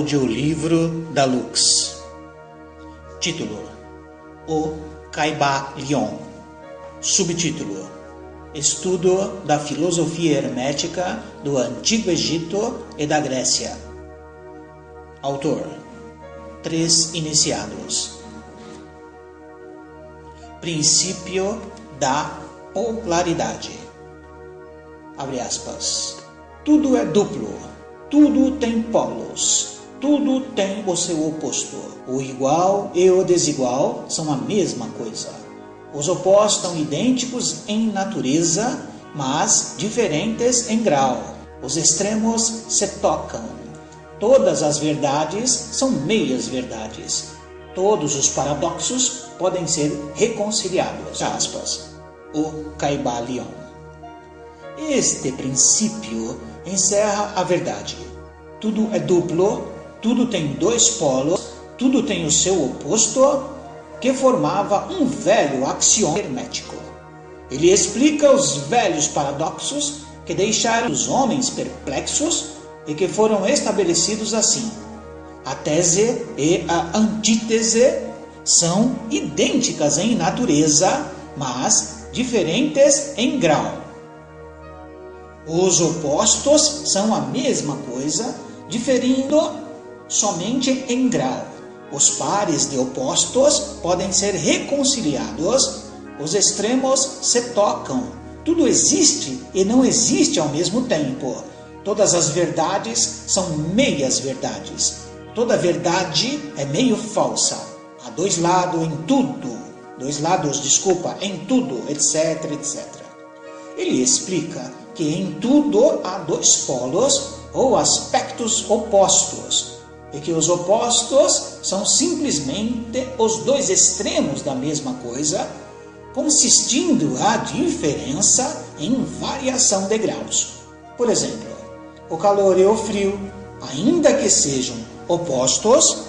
Audiolivro da Lux. Título: O Caibalion. Subtítulo: Estudo da filosofia hermética do Antigo Egito e da Grécia. Autor: 3 iniciados. Princípio da polaridade. Abre aspas. Tudo é duplo, tudo tem polos, tudo tem o seu oposto. O igual e o desigual são a mesma coisa. Os opostos são idênticos em natureza, mas diferentes em grau. Os extremos se tocam. Todas as verdades são meias verdades. Todos os paradoxos podem ser reconciliados. Aspas. O Caibalion. Este princípio encerra a verdade. Tudo é duplo, tudo tem 2 polos, tudo tem o seu oposto, que formava um velho axioma hermético. Ele explica os velhos paradoxos que deixaram os homens perplexos e que foram estabelecidos assim. A tese e a antítese são idênticas em natureza, mas diferentes em grau. Os opostos são a mesma coisa, diferindo somente em grau. Os pares de opostos podem ser reconciliados, os extremos se tocam. Tudo existe e não existe ao mesmo tempo. Todas as verdades são meias verdades. Toda verdade é meio falsa. Há dois lados em tudo. Em tudo, etc, etc. Ele explica que em tudo há 2 polos ou aspectos opostos, e que os opostos são simplesmente os 2 extremos da mesma coisa, consistindo a diferença em variação de graus. Por exemplo, o calor e o frio, ainda que sejam opostos,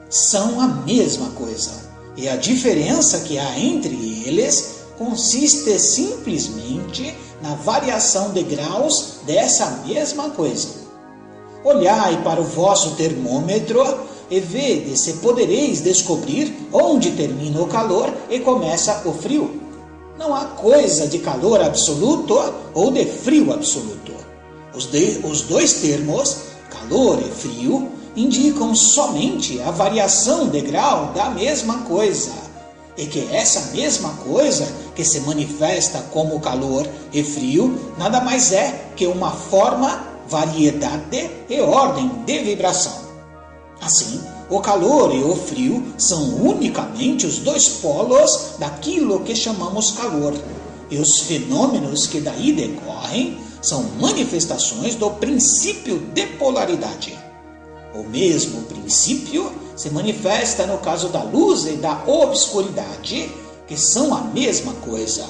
são a mesma coisa, e a diferença que há entre eles consiste simplesmente na variação de graus dessa mesma coisa. Olhai para o vosso termômetro e vede se podereis descobrir onde termina o calor e começa o frio. Não há coisa de calor absoluto ou de frio absoluto. Os 2 termos, calor e frio, indicam somente a variação de grau da mesma coisa. E que essa mesma coisa que se manifesta como calor e frio nada mais é que uma forma, variedade e ordem de vibração. Assim, o calor e o frio são unicamente os 2 polos daquilo que chamamos calor, e os fenômenos que daí decorrem são manifestações do princípio de polaridade. O mesmo princípio se manifesta no caso da luz e da obscuridade, que são a mesma coisa,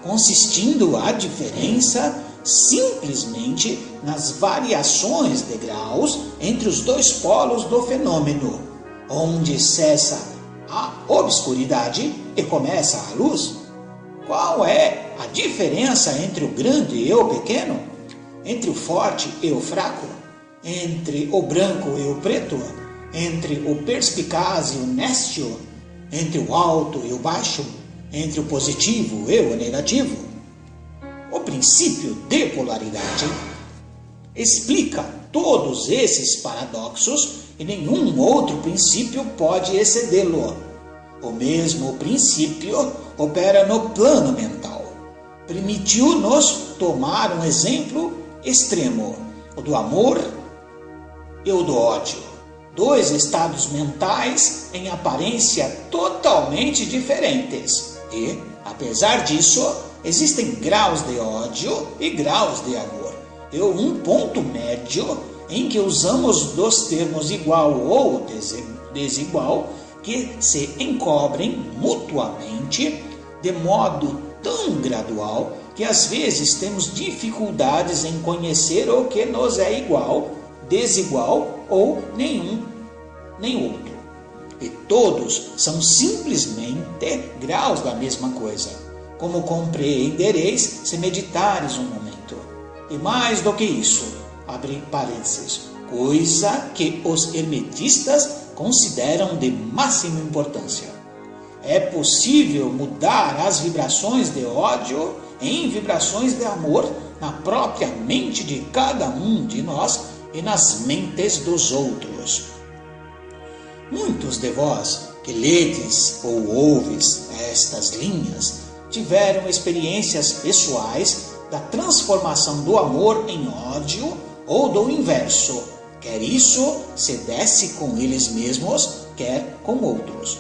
consistindo a diferença simplesmente nas variações de graus entre os 2 polos do fenômeno, onde cessa a obscuridade e começa a luz. Qual é a diferença entre o grande e o pequeno? Entre o forte e o fraco? Entre o branco e o preto? Entre o perspicaz e o nécio? Entre o alto e o baixo? Entre o positivo e o negativo? O princípio de polaridade explica todos esses paradoxos e nenhum outro princípio pode excedê-lo. O mesmo princípio opera no plano mental. Permitiu-nos tomar um exemplo extremo, o do amor e o do ódio. 2 estados mentais em aparência totalmente diferentes. E, apesar disso, existem graus de ódio e graus de amor. E um ponto médio em que usamos dos termos igual ou desigual que se encobrem mutuamente de modo tão gradual que às vezes temos dificuldades em conhecer o que nos é igual, desigual ou nenhum nem outro. E todos são simplesmente graus da mesma coisa, como compreendereis se meditares um momento. E mais do que isso, abre parênteses, coisa que os hermetistas consideram de máxima importância. É possível mudar as vibrações de ódio em vibrações de amor na própria mente de cada um de nós e nas mentes dos outros. Muitos de vós que ledes ou ouves estas linhas tiveram experiências pessoais da transformação do amor em ódio ou do inverso, quer isso se desse com eles mesmos, quer com outros.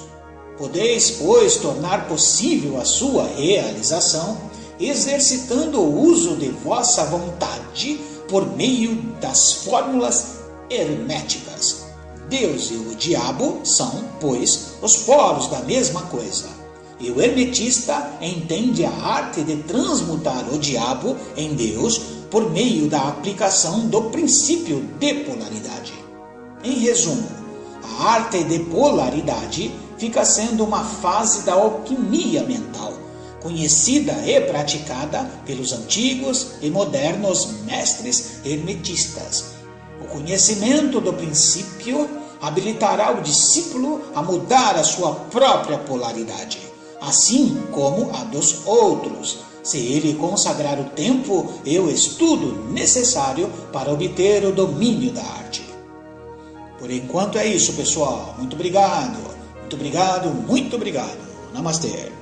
Podeis, pois, tornar possível a sua realização exercitando o uso de vossa vontade por meio das fórmulas herméticas. Deus e o diabo são, pois, os polos da mesma coisa. E o hermetista entende a arte de transmutar o diabo em Deus por meio da aplicação do princípio de polaridade. Em resumo, a arte de polaridade fica sendo uma fase da alquimia mental, conhecida e praticada pelos antigos e modernos mestres hermetistas. O conhecimento do princípio habilitará o discípulo a mudar a sua própria polaridade, assim como a dos outros, se ele consagrar o tempo e o estudo necessário para obter o domínio da arte. Por enquanto é isso, pessoal. Muito obrigado. Muito obrigado, muito obrigado. Namastê.